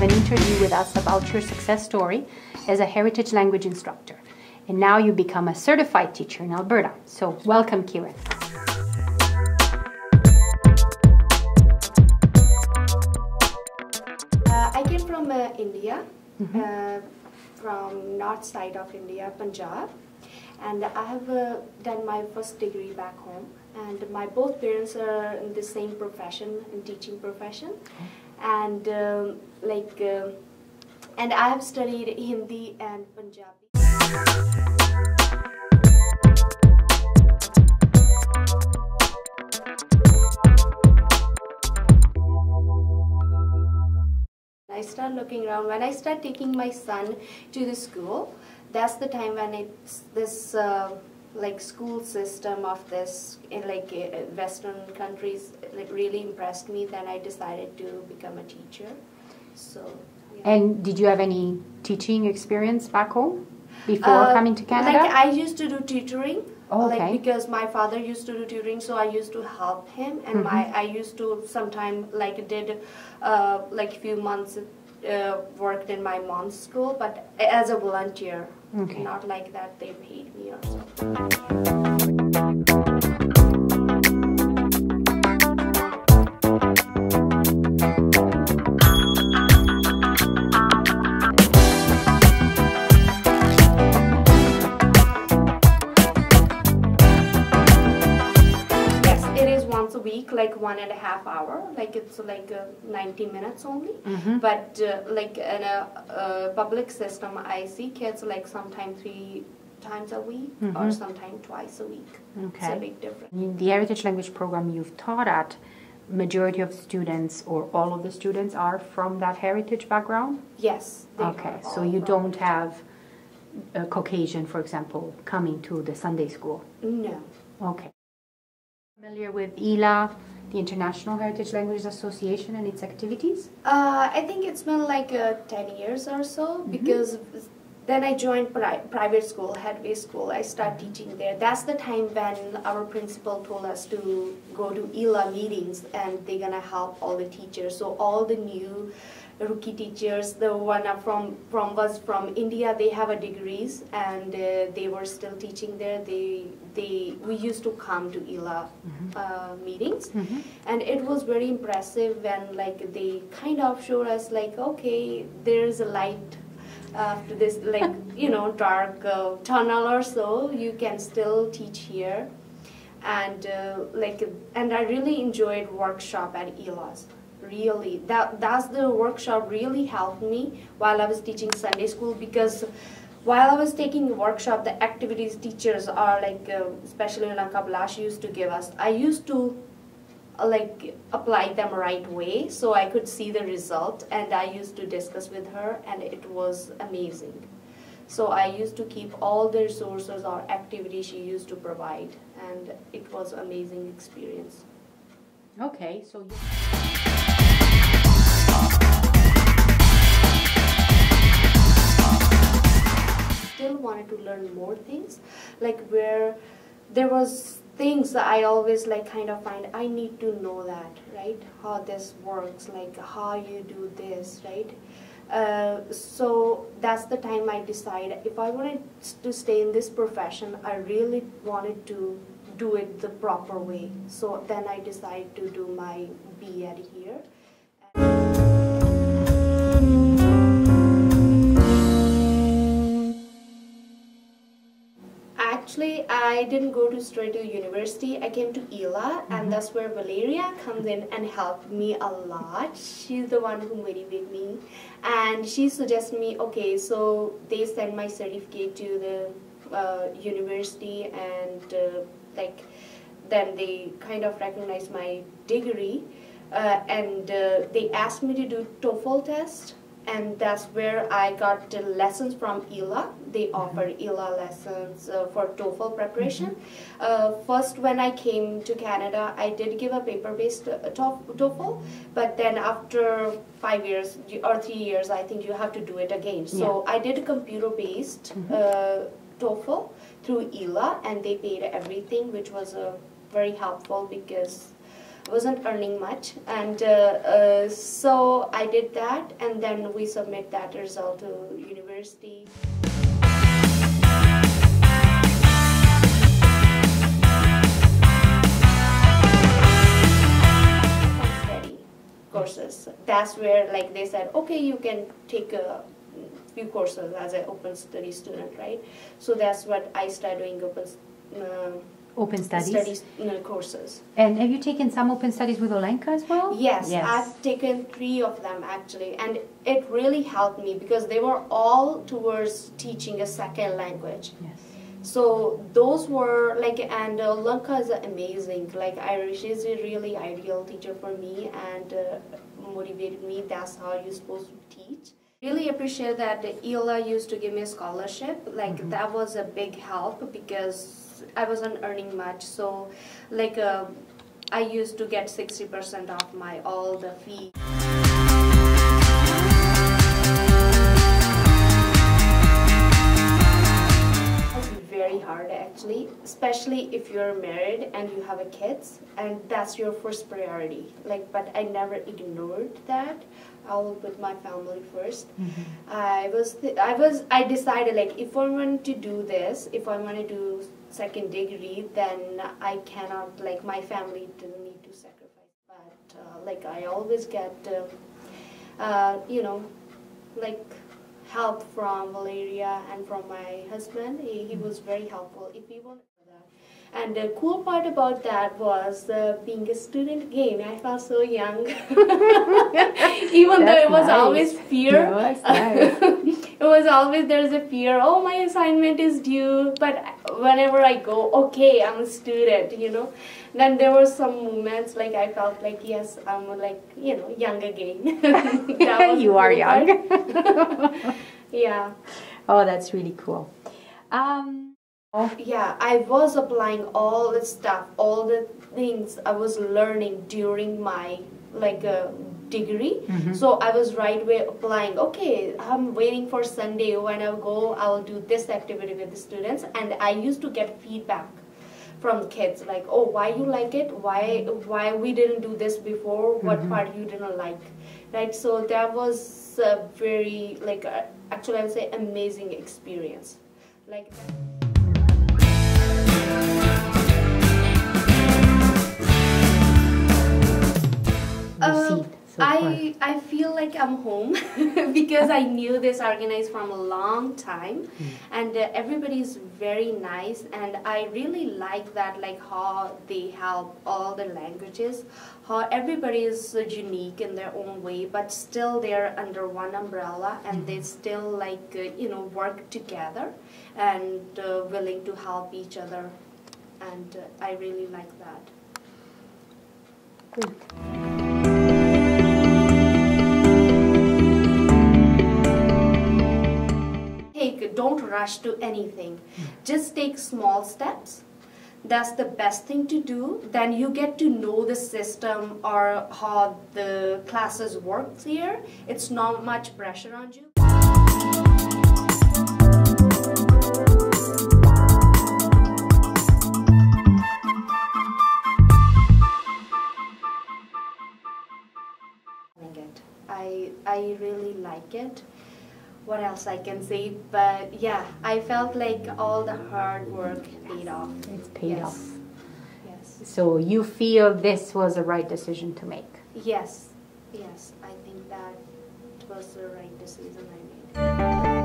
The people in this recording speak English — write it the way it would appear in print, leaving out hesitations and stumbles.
an interview with us about your success story as a heritage language instructor. And now you become a certified teacher in Alberta. So welcome, Kiran. I came from India, from north side of India, Punjab, and I have done my first degree back home. And my both parents are in the same profession, in teaching profession, and and I have studied Hindi and Punjabi. I start looking around. When I start taking my son to the school, that's the time when this school system of this in Western countries really impressed me. Then I decided to become a teacher. So. Yeah. And did you have any teaching experience back home before coming to Canada? I used to do tutoring. Oh, okay. Because my father used to do tutoring, so I used to help him, and I used to sometime did few months worked in my mom's school, but as a volunteer. Okay. Not like that they paid me or something. A week, 1.5 hours, it's 90 minutes only. But in a public system, I see kids sometimes 3 times a week or sometimes twice a week. Okay. It's a big difference. In the heritage language program you've taught at, majority of students or all of the students are from that heritage background? Yes. Okay, so you don't have a Caucasian, for example, coming to the Sunday school? No. Okay. Familiar with IHLA, the International Heritage Languages Association, and its activities? I think it's been 10 years or so, because then I joined private school, Headway School. I started teaching there. That's the time when our principal told us to go to IHLA meetings, and they're gonna help all the teachers. So all the new rookie teachers, the one was from India, they have a degrees, and they were still teaching there. We used to come to IHLA meetings, and it was very impressive when they kind of showed us okay, there's a light after this dark tunnel or so. You can still teach here, and and I really enjoyed workshop at IHLA's. Really, that's the workshop really helped me while I was teaching Sunday school, because while I was taking the workshop, the activities teachers are especially Kablash used to give us, I used to apply them right way so I could see the result, and I used to discuss with her, and it was amazing. So I used to keep all the resources or activities she used to provide, and it was an amazing experience. Okay, so still wanted to learn more things, where there was things that I always kind of find I need to know that, right? How this works, how you do this, right? So that's the time I decided if I wanted to stay in this profession, I really wanted to do it the proper way. So then I decided to do my B.Ed here. Actually, I didn't go straight to university. I came to IHLA, and that's where Valeria comes in and helped me a lot. She's the one who motivated me, and she suggested me, okay, so they send my certificate to the university, and then they kind of recognize my degree, and they asked me to do TOEFL test. And that's where I got the lessons from IHLA. They offer IHLA lessons for TOEFL preparation. First, when I came to Canada, I did give a paper-based TOEFL, but then after 5 years or 3 years, I think you have to do it again. So I did a computer-based TOEFL through IHLA, and they paid everything, which was very helpful because I wasn't earning much, and so I did that, and then we submit that result to university. Study courses. That's where like they said, okay, you can take a few courses as an open study student, right? So that's what I started doing, Open studies courses. And have you taken some open studies with Olenka as well? Yes, I've taken 3 of them actually, and it really helped me because they were all towards teaching a second language. Yes. So those were like, and Olenka is amazing. Like, she's a really ideal teacher for me and motivated me. That's how you're supposed to teach. Really appreciate that the IHLA used to give me a scholarship. Like that was a big help because I wasn't earning much. So like I used to get 60% off my all the fee. It's very hard actually, especially if you're married and you have a kids and that's your first priority. Like, but I never ignored that. I'll put my family first. I decided like if I want to do this, if I want to do second degree, then I cannot, like my family didn't need to sacrifice. But like I always get, you know, like help from Valeria and from my husband. He was very helpful. If you want that. And the cool part about that was being a student again. I felt so young. Even though it was always fear. It was always, there's a fear, oh, my assignment is due. But whenever I go, okay, I'm a student, you know. Then there were some moments like I felt like, yes, I'm like, you know, young again. You are young. Yeah. Oh, that's really cool. Yeah, I was applying all the stuff, all the things I was learning during my like degree. So I was right away applying. Okay, I'm waiting for Sunday when I go. I'll do this activity with the students, and I used to get feedback from the kids like, oh, why you like it? Why we didn't do this before? What part you didn't like? Right. So that was a very like actually I would say amazing experience. Like. I feel like I'm home because I knew this organized from a long time, and everybody is very nice, and I really like that, like how they help all the languages, how everybody is unique in their own way, but still they're under one umbrella, and they still like you know, work together and willing to help each other, and I really like that. Good. Don't rush to anything. Just take small steps. That's the best thing to do. Then you get to know the system or how the classes work here. It's not much pressure on you. I really like it. What else I can say? But yeah, I felt like all the hard work paid off. It's paid off. Yes. So you feel this was the right decision to make? Yes. Yes, I think that was the right decision I made.